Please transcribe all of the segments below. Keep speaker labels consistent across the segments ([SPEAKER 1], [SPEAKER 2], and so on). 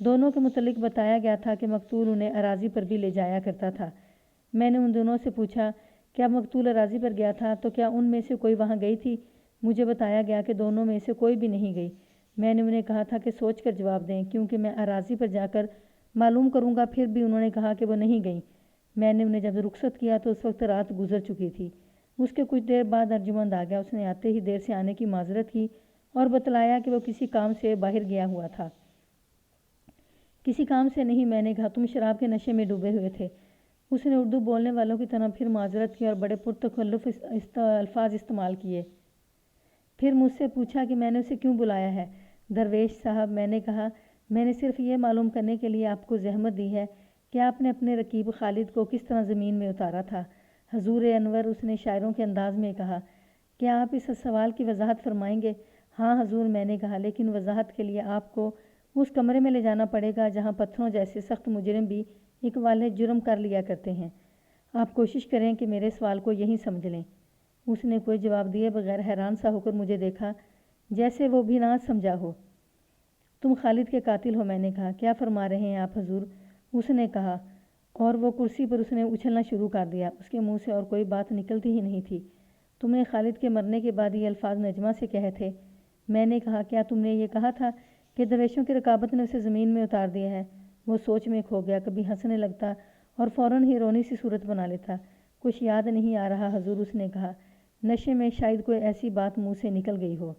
[SPEAKER 1] دونوں کے متعلق بتایا گیا تھا کہ مقتول انہیں اراضی پر بھی لے جایا کرتا تھا۔ میں نے ان دونوں سے پوچھا کیا مقتول اراضی پر گیا تھا تو کیا ان میں سے کوئی وہاں گئی تھی؟ مجھے بتایا گیا کہ دونوں میں سے کوئی بھی نہیں گئی۔ میں نے انہیں کہا تھا کہ سوچ کر جواب دیں کیونکہ میں اراضی پر جا کر معلوم کروں گا، پھر بھی انہوں نے کہا کہ وہ نہیں گئیں۔ میں نے انہیں جب رخصت کیا تو اس وقت رات گزر چکی تھی۔ اس کے کچھ دیر بعد ارجمند آ گیا۔ اس نے آتے ہی دیر سے آنے کی معذرت کی اور بتلایا کہ وہ کسی کام سے باہر گیا ہوا تھا۔ کسی کام سے نہیں، میں نے کہا تم شراب کے نشے میں ڈوبے ہوئے تھے۔ اس نے اردو بولنے والوں کی طرح پھر معذرت کی اور بڑے پرتکلف الفاظ استعمال کیے۔ پھر مجھ سے پوچھا کہ میں نے اسے کیوں بلایا ہے۔ درویش صاحب، میں نے کہا میں نے صرف یہ معلوم کرنے کے لیے آپ کو زحمت دی ہے کہ آپ نے اپنے رقیب خالد کو کس طرح زمین میں اتارا تھا۔ حضور انور، اس نے شاعروں کے انداز میں کہا، کیا آپ اس سوال کی وضاحت فرمائیں گے؟ ہاں حضور، میں نے کہا، لیکن وضاحت کے لیے آپ کو اس کمرے میں لے جانا پڑے گا جہاں پتھروں جیسے سخت مجرم بھی اقوال جرم کر لیا کرتے ہیں۔ آپ کوشش کریں کہ میرے سوال کو یہیں سمجھ لیں۔ اس نے کوئی جواب دیے بغیر حیران سا ہو کر مجھے دیکھا جیسے وہ بھی نہ سمجھا ہو۔ تم خالد کے قاتل ہو، میں نے کہا۔ کیا فرما رہے ہیں آپ حضور؟ اس نے کہا، اور وہ کرسی پر اس نے اچھلنا شروع کر دیا۔ اس کے منہ سے اور کوئی بات نکلتی ہی نہیں تھی۔ تم نے خالد کے مرنے کے بعد یہ الفاظ نجمہ سے کہے تھے؟ میں نے کہا، کیا تم نے یہ کہا تھا کہ درویشوں کی رکابت نے اسے زمین میں اتار دیا ہے؟ وہ سوچ میں کھو گیا، کبھی ہنسنے لگتا اور فوراً ہی رونی سی صورت بنا لیتا۔ کچھ یاد نہیں آ رہا حضور، اس نے کہا۔ نشے میں شاید کوئی ایسی بات منہ سے نکل گئی ہو۔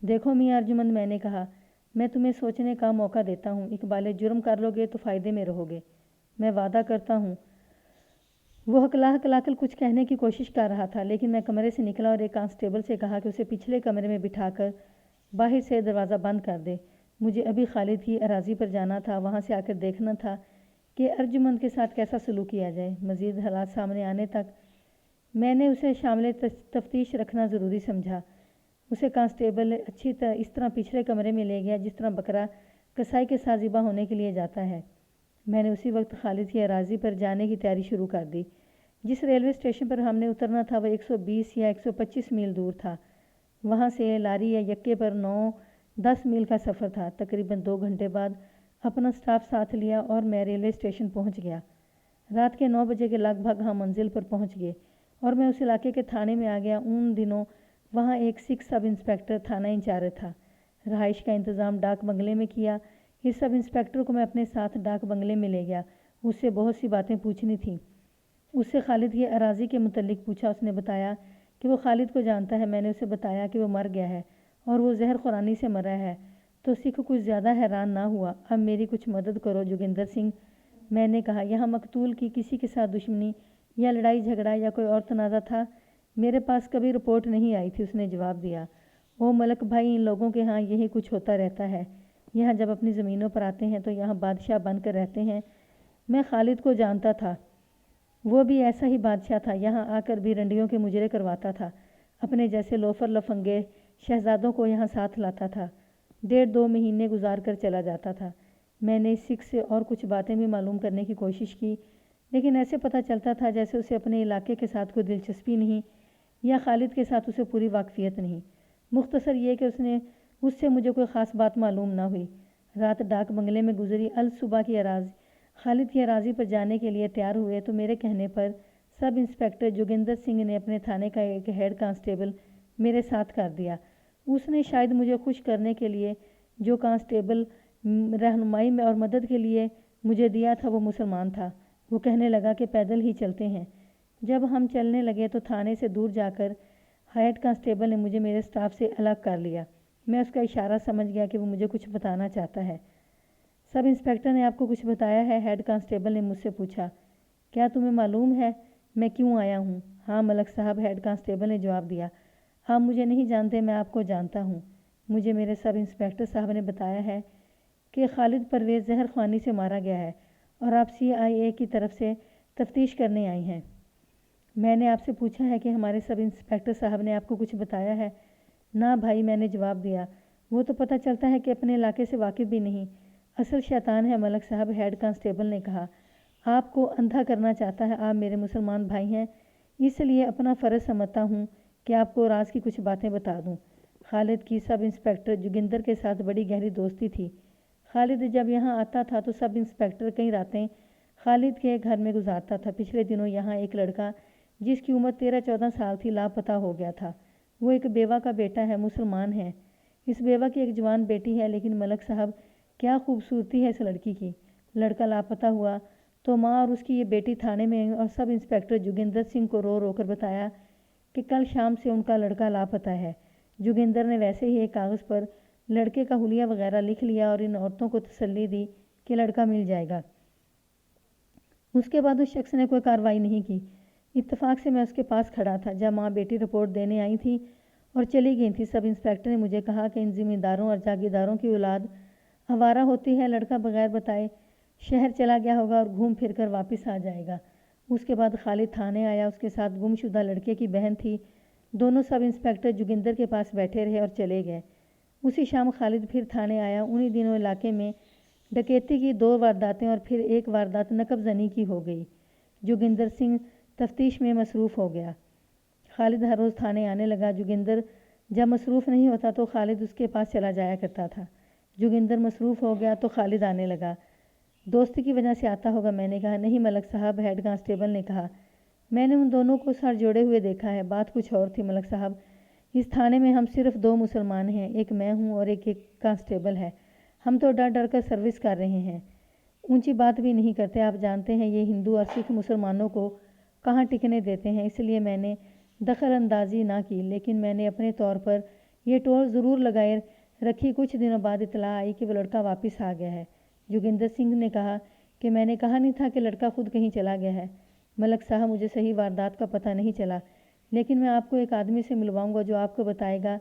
[SPEAKER 1] دیکھو میاں ارجمند، میں نے کہا، میں تمہیں سوچنے کا موقع دیتا ہوں۔ اقبال جرم کر لو گے تو فائدے میں رہو گے، میں وعدہ کرتا ہوں۔ وہ ہکلا ہکلا کر کچھ کہنے کی کوشش کر رہا تھا، لیکن میں کمرے سے نکلا اور ایک کانسٹیبل سے کہا کہ اسے پچھلے کمرے میں بٹھا کر باہر سے دروازہ بند کر دے۔ مجھے ابھی خالد کی اراضی پر جانا تھا، وہاں سے آ کر دیکھنا تھا کہ ارجمند کے ساتھ کیسا سلوک کیا جائے۔ مزید حالات سامنے آنے تک میں نے اسے شامل تفتیش رکھنا ضروری سمجھا۔ اسے کانسٹیبل اس طرح پچھلے کمرے میں لے گیا جس طرح بکرا کسائی کے ساتھ ذبح ہونے کے لیے جاتا ہے۔ میں نے اسی وقت خالد کی اراضی پر جانے کی تیاری شروع کر دی۔ جس ریلوے اسٹیشن پر ہم نے اترنا تھا وہ 120 یا 125 میل دور تھا۔ وہاں سے لاری یا یکے پر 9-10 میل کا سفر تھا۔ تقریباً 2 گھنٹے بعد اپنا سٹاف ساتھ لیا اور میں ریلوے اسٹیشن پہنچ گیا۔ رات کے 9 بجے کے لگ بھگ ہم منزل پر پہنچ گئے اور میں اس علاقے کے تھانے میں آ گیا۔ ان دنوں وہاں ایک سکھ سب انسپکٹر تھانہ انچارج تھا۔ رہائش کا انتظام ڈاک بنگلے میں کیا۔ اس سب انسپکٹر کو میں اپنے ساتھ ڈاک بنگلے میں لے گیا۔ اس سے بہت سی باتیں پوچھنی تھیں۔ اس سے خالد کی اراضی کے متعلق پوچھا۔ اس نے بتایا کہ وہ خالد کو جانتا ہے۔ میں نے اسے بتایا کہ وہ مر گیا ہے اور وہ زہر خورانی سے مرا ہے تو سکھ کچھ زیادہ حیران نہ ہوا۔ اب میری کچھ مدد کرو جوگندر سنگھ، میں نے کہا۔ یہاں مقتول کی کسی کے ساتھ دشمنی یا لڑائی جھگڑا یا کوئی اور تنازع تھا؟ میرے پاس کبھی رپورٹ نہیں آئی تھی، اس نے جواب دیا۔ او ملک بھائی، ان لوگوں کے ہاں یہی کچھ ہوتا رہتا ہے۔ یہاں جب اپنی زمینوں پر آتے ہیں تو یہاں بادشاہ بن کر رہتے ہیں۔ میں خالد کو جانتا تھا، وہ بھی ایسا ہی بادشاہ تھا۔ یہاں آ کر بھی رنڈیوں کے مجرے کرواتا تھا، اپنے جیسے لوفر لفنگے شہزادوں کو یہاں ساتھ لاتا تھا، 1.5-2 مہینے گزار کر چلا جاتا تھا۔ میں نے اس سکھ سے اور کچھ باتیں بھی معلوم کرنے کی کوشش کی، لیکن ایسے پتہ چلتا تھا جیسے اسے اپنے علاقے کے ساتھ کوئی دلچسپی نہیں یا خالد کے ساتھ اسے پوری واقفیت نہیں۔ مختصر یہ کہ اس سے مجھے کوئی خاص بات معلوم نہ ہوئی۔ رات ڈاک بنگلے میں گزری۔ صبح کی خالد کی اراضی پر جانے کے لیے تیار ہوئے تو میرے کہنے پر سب انسپکٹر جوگندر سنگھ نے اپنے تھانے کا ایک ہیڈ کانسٹیبل میرے ساتھ کر دیا۔ اس نے شاید مجھے خوش کرنے کے لیے جو کانسٹیبل رہنمائی میں اور مدد کے لیے مجھے دیا تھا وہ مسلمان تھا۔ وہ کہنے لگا کہ پیدل ہی چلتے ہیں۔ جب ہم چلنے لگے تو تھانے سے دور جا کر ہیڈ کانسٹیبل نے مجھے میرے سٹاف سے الگ کر لیا۔ میں اس کا اشارہ سمجھ گیا کہ وہ مجھے کچھ بتانا چاہتا ہے۔ سب انسپکٹر نے آپ کو کچھ بتایا ہے؟ ہیڈ کانسٹیبل نے مجھ سے پوچھا۔ کیا تمہیں معلوم ہے میں کیوں آیا ہوں؟ ہاں ملک صاحب، ہیڈ کانسٹیبل نے جواب دیا۔ آپ مجھے نہیں جانتے، میں آپ کو جانتا ہوں۔ مجھے میرے سب انسپکٹر صاحب نے بتایا ہے کہ خالد پرویز زہر خوانی سے مارا گیا ہے اور آپ CIA کی طرف سے تفتیش کرنے آئی ہیں۔ میں نے آپ سے پوچھا ہے کہ ہمارے سب انسپکٹر صاحب نے آپ کو کچھ بتایا ہے؟ نہ بھائی، میں نے جواب دیا، وہ تو پتہ چلتا ہے کہ اپنے علاقے سے واقف بھی نہیں۔ اصل شیطان ہے ملک صاحب، ہیڈ کانسٹیبل نے کہا۔ آپ کو اندھا کرنا چاہتا ہے۔ آپ میرے مسلمان بھائی ہیں، اس لیے اپنا فرض سمجھتا ہوں کہ آپ کو راز کی کچھ باتیں بتا دوں۔ خالد کی سب انسپکٹر جوگندر کے ساتھ بڑی گہری دوستی تھی۔ خالد جب یہاں آتا تھا تو سب انسپیکٹر کئی راتیں خالد کے گھر میں گزارتا تھا۔ پچھلے دنوں یہاں ایک لڑکا جس کی عمر 13-14 سال تھی لاپتہ ہو گیا تھا۔ وہ ایک بیوہ کا بیٹا ہے، مسلمان ہے۔ اس بیوہ کی ایک جوان بیٹی ہے، لیکن ملک صاحب کیا خوبصورتی ہے اس لڑکی کی۔ لڑکا لاپتہ ہوا تو ماں اور اس کی یہ بیٹی تھانے میں اور سب انسپیکٹر جوگندر سنگھ کو رو رو کر بتایا کہ کل شام سے ان کا لڑکا لاپتہ ہے۔ جوگندر نے ویسے ہی ایک کاغذ پر لڑکے کا حلیہ وغیرہ لکھ لیا اور ان عورتوں کو تسلی دی کہ لڑکا مل جائے گا۔ اس کے بعد اس شخص نے کوئی کارروائی نہیں کی۔ اتفاق سے میں اس کے پاس کھڑا تھا جب ماں بیٹی رپورٹ دینے آئی تھی اور چلی گئی تھی۔ سب انسپیکٹر نے مجھے کہا کہ ان زمینداروں اور جاگیرداروں کی اولاد آوارہ ہوتی ہے، لڑکا بغیر بتائے شہر چلا گیا ہوگا اور گھوم پھر کر واپس آ جائے گا۔ اس کے بعد خالد تھانے آیا، اس کے ساتھ گم شدہ لڑکے کی بہن تھی۔ دونوں سب انسپیکٹر جوگندر کے پاس بیٹھے رہے اور چلے گئے۔ اسی شام خالد پھر تھانے آیا۔ انہی دنوں علاقے میں ڈکیتی کی 2 وارداتیں اور پھر ایک واردات نقب زنی کی ہو گئی۔ جوگندر سنگھ تفتیش میں مصروف ہو گیا۔ خالد ہر روز تھانے آنے لگا۔ جوگندر جب مصروف نہیں ہوتا تو خالد اس کے پاس چلا جایا کرتا تھا۔ جوگندر مصروف ہو گیا تو خالد آنے لگا۔ دوستی کی وجہ سے آتا ہوگا، میں نے کہا۔ نہیں ملک صاحب، ہیڈ کانسٹیبل نے کہا۔ میں نے ان دونوں کو سر جوڑے ہوئے دیکھا ہے۔ بات کچھ اور تھی ملک صاحب۔ اس تھانے میں ہم صرف 2 مسلمان ہیں، ایک میں ہوں اور ایک کانسٹیبل ہے۔ ہم تو ڈر ڈر کر سروس کر رہے ہیں، اونچی بات بھی نہیں کرتے۔ آپ جانتے ہیں یہ ہندو اور سکھ مسلمانوں کو کہاں ٹکنے دیتے ہیں، اس لیے میں نے دخل اندازی نہ کی، لیکن میں نے اپنے طور پر یہ ٹور ضرور لگائے رکھی۔ کچھ دنوں بعد اطلاع آئی کہ وہ لڑکا واپس آ گیا ہے۔ جوگندر سنگھ نے کہا کہ میں نے کہا نہیں تھا کہ لڑکا خود کہیں چلا گیا ہے۔ ملک صاحب، مجھے صحیح واردات کا پتہ نہیں چلا، لیکن میں آپ کو ایک آدمی سے ملواؤں گا جو آپ کو بتائے گا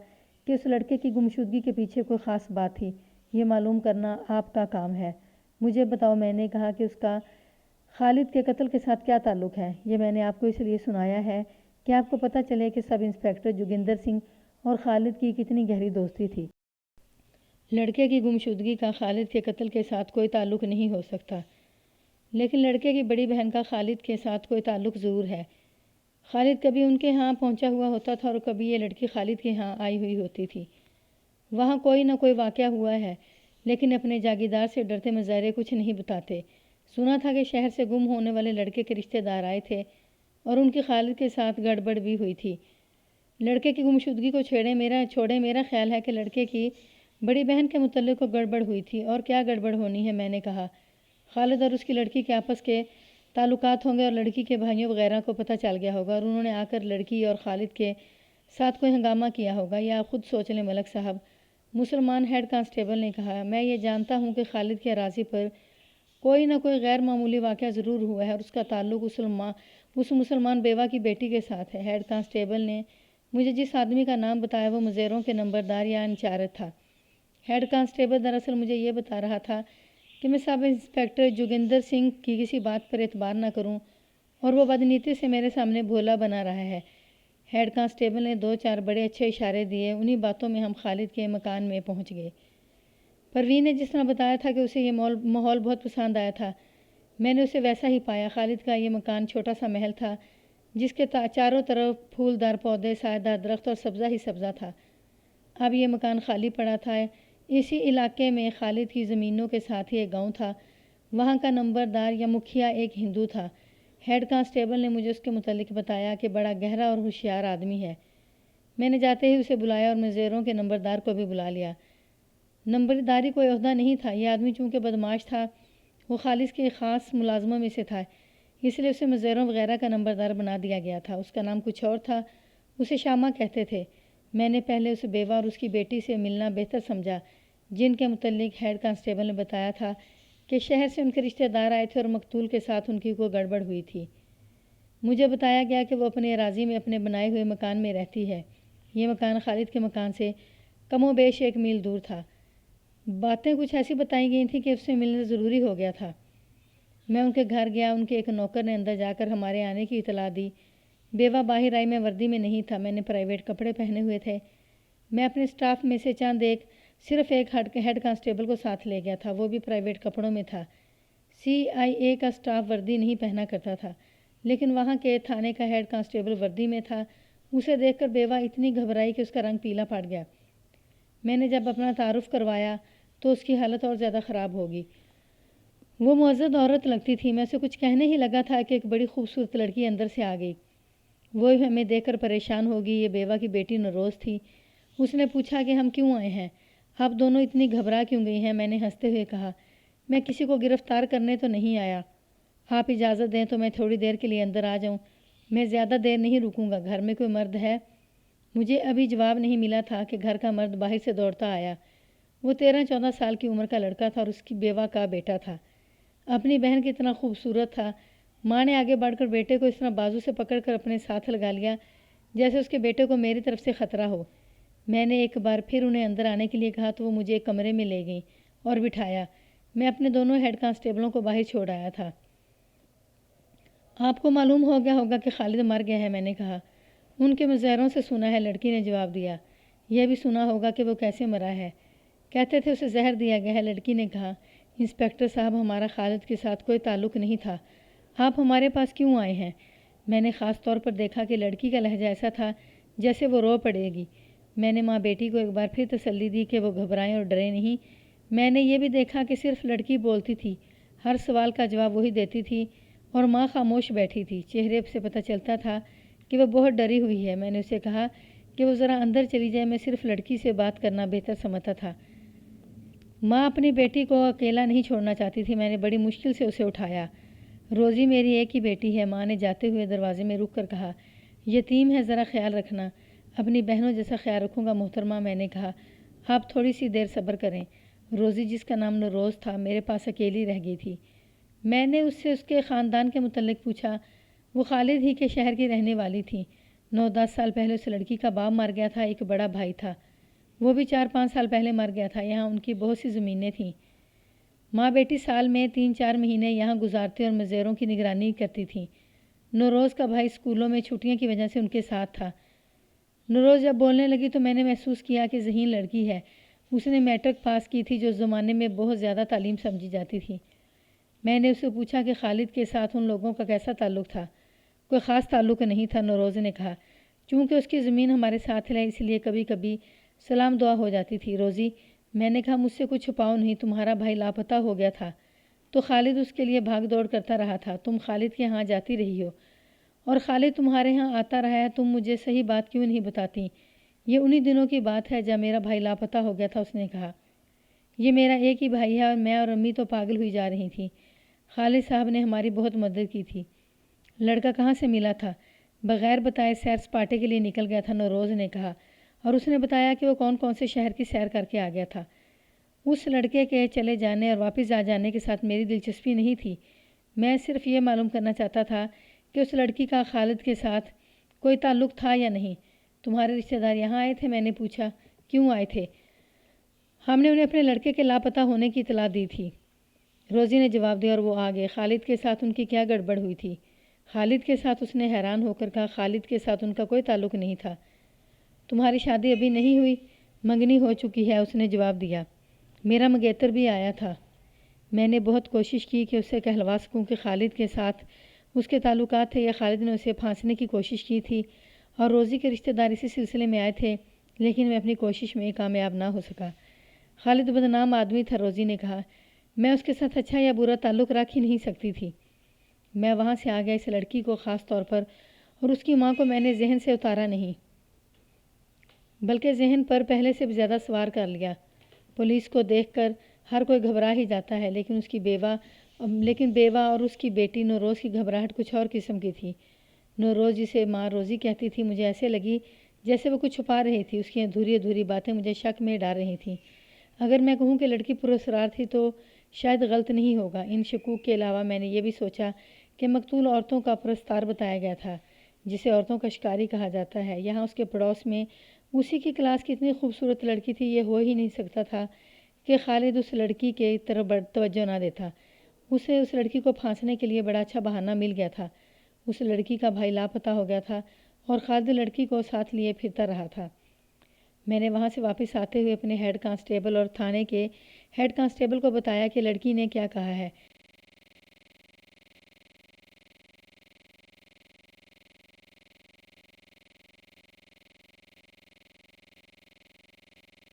[SPEAKER 1] کہ اس لڑکے کی گمشدگی کے پیچھے کوئی خاص بات تھی۔ یہ معلوم کرنا آپ کا کام ہے۔ مجھے بتاؤ، میں نے کہا کہ اس کا خالد کے قتل کے ساتھ کیا تعلق ہے؟ یہ میں نے آپ کو اس لیے سنایا ہے کہ آپ کو پتہ چلے کہ سب انسپیکٹر جوگندر سنگھ اور خالد کی کتنی گہری دوستی تھی۔ لڑکے کی گمشدگی کا خالد کے قتل کے ساتھ کوئی تعلق نہیں ہو سکتا، لیکن لڑکے کی بڑی بہن کا خالد کے ساتھ کوئی تعلق ضرور ہے۔ خالد کبھی ان کے ہاں پہنچا ہوا ہوتا تھا اور کبھی یہ لڑکی خالد کے ہاں آئی ہوئی ہوتی تھی۔ وہاں کوئی نہ کوئی واقعہ ہوا ہے، لیکن اپنے جاگیردار سے ڈرتے مظاہرے کچھ نہیں بتاتے۔ سنا تھا کہ شہر سے گم ہونے والے لڑکے کے رشتہ دار آئے تھے اور ان کی خالد کے ساتھ گڑبڑ بھی ہوئی تھی۔ لڑکے کی گمشدگی کو چھوڑے میرا خیال ہے کہ لڑکے کی بڑی بہن کے متعلق کو گڑبڑ ہوئی تھی۔ اور کیا گڑبڑ ہونی ہے؟ میں نے کہا۔ خالد اور اس کی لڑکی کے آپس کے تعلقات ہوں گے اور لڑکی کے بھائیوں وغیرہ کو پتہ چل گیا ہوگا اور انہوں نے آ کر لڑکی اور خالد کے ساتھ کوئی ہنگامہ کیا ہوگا۔ یا آپ خود سوچ لیں ملک صاحب، مسلمان ہیڈ کانسٹیبل نے کہا۔ میں یہ جانتا ہوں کہ خالد کے اراضی پر کوئی نہ کوئی غیر معمولی واقعہ ضرور ہوا ہے اور اس کا تعلق اس مسلمان بیوہ کی بیٹی کے ساتھ ہے۔ ہیڈ کانسٹیبل نے مجھے جس آدمی کا نام بتایا وہ مزیروں کے نمبردار یا انچارج تھا۔ ہیڈ کانسٹیبل دراصل مجھے یہ بتا رہا تھا کہ میں سب انسپیکٹر جوگندر سنگھ کی کسی بات پر اعتبار نہ کروں اور وہ بدنیتی سے میرے سامنے بھولا بنا رہا ہے۔ ہیڈ کانسٹیبل نے 2-4 بڑے اچھے اشارے دیے۔ انہی باتوں میں ہم خالد کے مکان میں پہنچ گئے۔ پروین نے جس طرح بتایا تھا کہ اسے یہ ماحول بہت پسند آیا تھا، میں نے اسے ویسا ہی پایا۔ خالد کا یہ مکان چھوٹا سا محل تھا جس کے چاروں طرف پھولدار پودے، سایہ دار درخت اور سبزہ ہی سبزہ تھا۔ اب یہ مکان خالی پڑا تھا۔ اسی علاقے میں خالد کی زمینوں کے ساتھ ہی ایک گاؤں تھا۔ وہاں کا نمبردار یا مکھیا ایک ہندو تھا۔ ہیڈ کانسٹیبل نے مجھے اس کے متعلق بتایا کہ بڑا گہرا اور ہوشیار آدمی ہے۔ میں نے جاتے ہی اسے بلایا اور مزیروں کے نمبردار کو بھی بلا لیا۔ نمبرداری کوئی عہدہ نہیں تھا، یہ آدمی چونکہ بدمعاش تھا، وہ خالد کے خاص ملازموں میں سے تھا، اس لیے اسے مزیروں وغیرہ کا نمبردار بنا دیا گیا تھا۔ اس کا نام کچھ اور تھا، اسے شامہ کہتے تھے۔ میں نے پہلے اس بیوہ اور اس کی بیٹی سے ملنا بہتر سمجھا، جن کے متعلق ہیڈ کانسٹیبل نے بتایا تھا کہ شہر سے ان کے رشتہ دار آئے تھے اور مقتول کے ساتھ ان کی کوئی گڑبڑ ہوئی تھی۔ مجھے بتایا گیا کہ وہ اپنے اراضی میں اپنے بنائے ہوئے مکان میں رہتی ہے۔ یہ مکان خالد کے مکان سے کم و بیش 1 میل دور تھا۔ باتیں کچھ ایسی بتائی گئی تھیں کہ اس سے ملنا ضروری ہو گیا تھا۔ میں ان کے گھر گیا۔ ان کے ایک نوکر نے اندر جا کر ہمارے آنے کی اطلاع دی۔ بیوہ باہر آئی۔ میں وردی میں نہیں تھا، میں نے پرائیویٹ کپڑے پہنے ہوئے تھے۔ میں اپنے سٹاف میں سے صرف ایک ہیڈ کانسٹیبل کو ساتھ لے گیا تھا، وہ بھی پرائیویٹ کپڑوں میں تھا۔ CIA کا سٹاف وردی نہیں پہنا کرتا تھا، لیکن وہاں کے تھانے کا ہیڈ کانسٹیبل وردی میں تھا۔ اسے دیکھ کر بیوہ اتنی گھبرائی کہ اس کا رنگ پیلا پڑ گیا۔ میں نے جب اپنا تعارف کروایا تو اس کی حالت اور زیادہ خراب ہوگی۔ وہ معزز عورت لگتی تھی، میں اسے کچھ کہنے ہی لگا تھا کہ ایک بڑی خوبصورت لڑکی اندر سے آ گئی۔ وہ ہمیں دیکھ کر پریشان ہوگی۔ یہ بیوہ کی بیٹی نوروز تھی۔ اس نے پوچھا کہ ہم کیوں آئے ہیں، آپ دونوں اتنی گھبرا کیوں گئی ہیں؟ میں نے ہنستے ہوئے کہا، میں کسی کو گرفتار کرنے تو نہیں آیا، آپ اجازت دیں تو میں تھوڑی دیر کے لیے اندر آ جاؤں، میں زیادہ دیر نہیں رکوں گا، گھر میں کوئی مرد ہے؟ مجھے ابھی جواب نہیں ملا تھا کہ گھر کا مرد باہر سے دوڑتا آیا۔ وہ 13-14 سال کی عمر کا لڑکا تھا اور اس کی بیوہ کا بیٹا تھا، اپنی بہن کی طرح خوبصورت تھا۔ ماں نے آگے بڑھ کر بیٹے کو اس طرح بازو سے پکڑ کر اپنے ساتھ لگا لیا جیسے اس کے بیٹے کو میری طرف سے خطرہ ہو۔ میں نے ایک بار پھر انہیں اندر آنے کے لیے کہا تو وہ مجھے ایک کمرے میں لے گئیں اور بٹھایا۔ میں اپنے دونوں ہیڈ کانسٹیبلوں کو باہر چھوڑ آیا تھا۔ آپ کو معلوم ہو گیا ہوگا کہ خالد مر گیا ہے، میں نے کہا۔ ان کے مظاہروں سے سنا ہے، لڑکی نے جواب دیا۔ یہ بھی سنا ہوگا کہ وہ کیسے مرا ہے، کہتے تھے اسے زہر دیا گیا ہے، لڑکی نے کہا۔ انسپکٹر صاحب، ہمارا خالد کے ساتھ کوئی تعلق نہیں تھا، آپ ہمارے پاس کیوں آئے ہیں؟ میں نے خاص طور پر دیکھا کہ لڑکی کا لہجہ ایسا تھا جیسے وہ رو پڑے گی۔ میں نے ماں بیٹی کو ایک بار پھر تسلی دی کہ وہ گھبرائیں اور ڈرے نہیں۔ میں نے یہ بھی دیکھا کہ صرف لڑکی بولتی تھی، ہر سوال کا جواب وہی دیتی تھی اور ماں خاموش بیٹھی تھی۔ چہرے سے پتہ چلتا تھا کہ وہ بہت ڈری ہوئی ہے۔ میں نے اسے کہا کہ وہ ذرا اندر چلی جائے، میں صرف لڑکی سے بات کرنا بہتر سمجھتا تھا۔ ماں اپنی بیٹی کو اکیلا نہیں چھوڑنا چاہتی تھی۔ میں نے بڑی مشکل سے اسے اٹھایا۔ روزی میری ایک ہی بیٹی ہے، ماں نے جاتے ہوئے دروازے میں رک کر کہا۔ یتیم ہے، ذرا خیال رکھنا۔ اپنی بہنوں جیسا خیال رکھوں گا محترمہ، میں نے کہا۔ آپ تھوڑی سی دیر صبر کریں۔ روزی، جس کا نام نوروز تھا، میرے پاس اکیلی رہ گئی تھی۔ میں نے اس سے اس کے خاندان کے متعلق پوچھا۔ وہ خالد ہی کے شہر کی رہنے والی تھی۔ 9-10 سال پہلے اس لڑکی کا باپ مر گیا تھا، ایک بڑا بھائی تھا، وہ بھی 4-5 سال پہلے مر گیا تھا۔ یہاں ان کی بہت سی زمینیں تھیں۔ ماں بیٹی سال میں 3-4 مہینے یہاں گزارتے اور مزدوروں کی نگرانی کرتی تھیں۔ نوروز کا بھائی اسکولوں میں چھٹیاں کی وجہ سے ان کے ساتھ تھا۔ نوروز جب بولنے لگی تو میں نے محسوس کیا کہ ذہین لڑکی ہے۔ اس نے میٹرک پاس کی تھی، جو اس زمانے میں بہت زیادہ تعلیم سمجھی جاتی تھی۔ میں نے اسے پوچھا کہ خالد کے ساتھ ان لوگوں کا کیسا تعلق تھا۔ کوئی خاص تعلق نہیں تھا، نوروز نے کہا۔ چونکہ اس کی زمین ہمارے ساتھ ہے، اس لیے کبھی کبھی سلام دعا ہو جاتی تھی۔ روزی، میں نے کہا، مجھ سے کچھ چھپاؤ نہیں، تمہارا بھائی لاپتہ ہو گیا تھا تو خالد اس کے لیے بھاگ دوڑ کرتا رہا تھا، تم خالد کے ہاں جاتی رہی ہو اور خالد تمہارے ہاں آتا رہا ہے، تم مجھے صحیح بات کیوں نہیں بتاتی؟ یہ انہی دنوں کی بات ہے جب میرا بھائی لاپتہ ہو گیا تھا، اس نے کہا۔ یہ میرا ایک ہی بھائی ہے اور میں اور امی تو پاگل ہوئی جا رہی تھی۔ خالد صاحب نے ہماری بہت مدد کی تھی۔ لڑکا کہاں سے ملا تھا؟ بغیر بتائے سیر سپاٹے کے لیے نکل گیا تھا، نوروز نے کہا، اور اس نے بتایا کہ وہ کون کون سے شہر کی سیر کر کے آ گیا تھا۔ اس لڑکے کے چلے جانے اور واپس آ جانے کے ساتھ میری دلچسپی نہیں تھی۔ میں صرف یہ معلوم کرنا چاہتا تھا کہ اس لڑکی کا خالد کے ساتھ کوئی تعلق تھا یا نہیں۔ تمہارے رشتہ دار یہاں آئے تھے؟ میں نے پوچھا۔ کیوں آئے تھے؟ ہم نے انہیں اپنے لڑکے کے لاپتہ ہونے کی اطلاع دی تھی، روزی نے جواب دیا، اور وہ آ گئے۔ خالد کے ساتھ ان کی کیا گڑبڑ ہوئی تھی؟ خالد کے ساتھ؟ اس نے حیران ہو کر کہا، خالد کے ساتھ ان کا کوئی تعلق نہیں تھا۔ تمہاری شادی ابھی نہیں ہوئی؟ منگنی ہو چکی ہے، اس نے جواب دیا۔ میرا منگیتر بھی آیا تھا۔ میں نے بہت کوشش کی کہ اسے کہلوا سکوں کہ خالد کے ساتھ اس کے تعلقات تھے یا خالد نے اسے پھانسنے کی کوشش کی تھی، اور روزی کے رشتہ دار اسی سلسلے میں آئے تھے، لیکن میں اپنی کوشش میں کامیاب نہ ہو سکا۔ خالد بدنام آدمی تھا، روزی نے کہا۔ میں اس کے ساتھ اچھا یا برا تعلق رکھ ہی نہیں سکتی تھی۔ میں وہاں سے آ گیا، اس لڑکی کو خاص طور پر اور اس کی ماں کو میں نے ذہن سے اتارا نہیں، بلکہ ذہن پر پہلے سے بھی زیادہ سوار کر لیا۔ پولیس کو دیکھ کر ہر کوئی گھبرا ہی جاتا ہے، لیکن بیوہ اور اس کی بیٹی نوروز کی گھبراہٹ کچھ اور قسم کی تھی۔ نوروز، جسے ماں روزی کہتی تھی، مجھے ایسے لگی جیسے وہ کچھ چھپا رہی تھی۔ اس کی ادھوری ادھوری باتیں مجھے شک میں ڈال رہی تھیں۔ اگر میں کہوں کہ لڑکی پراسرار تھی تو شاید غلط نہیں ہوگا۔ ان شکوک کے علاوہ میں نے یہ بھی سوچا کہ مقتول عورتوں کا پرستار بتایا گیا تھا، جسے عورتوں کا شکاری کہا جاتا ہے۔ یہاں اس کے پڑوس میں اسی کی کلاس کی اتنی خوبصورت لڑکی تھی، یہ ہو ہی نہیں سکتا تھا کہ خالد اس لڑکی کے طرف توجہ نہ دیتا۔ اسے اس لڑکی کو پھانسنے کے لیے بڑا اچھا بہانہ مل گیا تھا۔ اس لڑکی کا بھائی لاپتہ ہو گیا تھا اور خالد لڑکی کو ساتھ لیے پھرتا رہا تھا۔ میں نے وہاں سے واپس آتے ہوئے اپنے ہیڈ کانسٹیبل اور تھانے کے ہیڈ کانسٹیبل کو بتایا کہ لڑکی نے کیا کہا ہے۔